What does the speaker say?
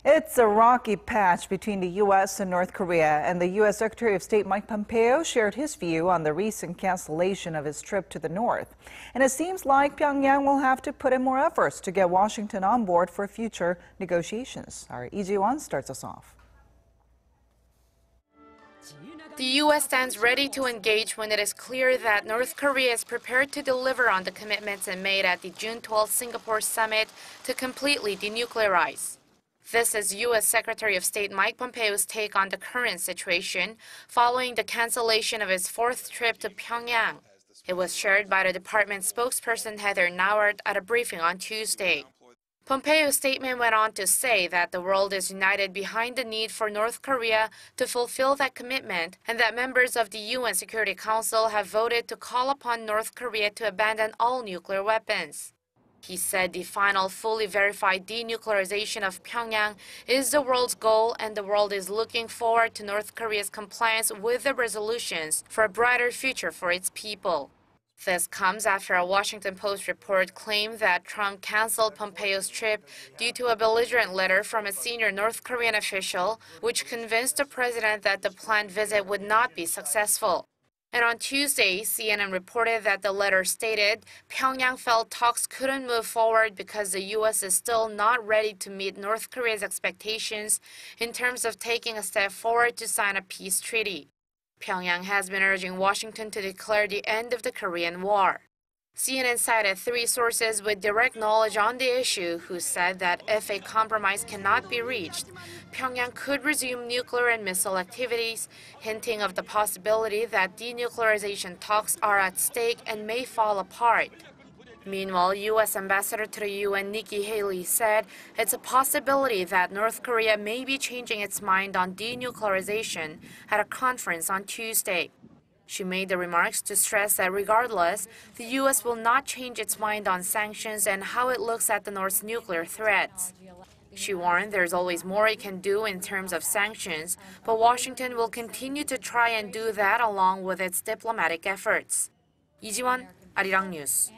It's a rocky patch between the U.S. and North Korea, and the U.S. Secretary of State Mike Pompeo shared his view on the recent cancellation of his trip to the north. And it seems like Pyongyang will have to put in more efforts to get Washington on board for future negotiations. Our Lee Ji-won starts us off. The U.S. stands ready to engage when it is clear that North Korea is prepared to deliver on the commitments it made at the June 12 Singapore summit to completely denuclearize. This is U.S. Secretary of State Mike Pompeo's take on the current situation following the cancellation of his fourth trip to Pyongyang. It was shared by the department's spokesperson Heather Nauert at a briefing on Tuesday. Pompeo's statement went on to say that the world is united behind the need for North Korea to fulfill that commitment and that members of the UN Security Council have voted to call upon North Korea to abandon all nuclear weapons. He said the final fully verified denuclearization of Pyongyang is the world's goal, and the world is looking forward to North Korea's compliance with the resolutions for a brighter future for its people. This comes after a Washington Post report claimed that Trump canceled Pompeo's trip due to a belligerent letter from a senior North Korean official, which convinced the president that the planned visit would not be successful. And on Tuesday, CNN reported that the letter stated Pyongyang felt talks couldn't move forward because the U.S. is still not ready to meet North Korea's expectations in terms of taking a step forward to sign a peace treaty. Pyongyang has been urging Washington to declare the end of the Korean War. CNN cited three sources with direct knowledge on the issue who said that if a compromise cannot be reached, Pyongyang could resume nuclear and missile activities, hinting of the possibility that denuclearization talks are at stake and may fall apart. Meanwhile, U.S. Ambassador to the UN Nikki Haley said it's a possibility that North Korea may be changing its mind on denuclearization at a conference on Tuesday. She made the remarks to stress that regardless, the U.S. will not change its mind on sanctions and how it looks at the North's nuclear threats. She warned there's always more it can do in terms of sanctions, but Washington will continue to try and do that along with its diplomatic efforts. Lee Ji-won, Arirang News.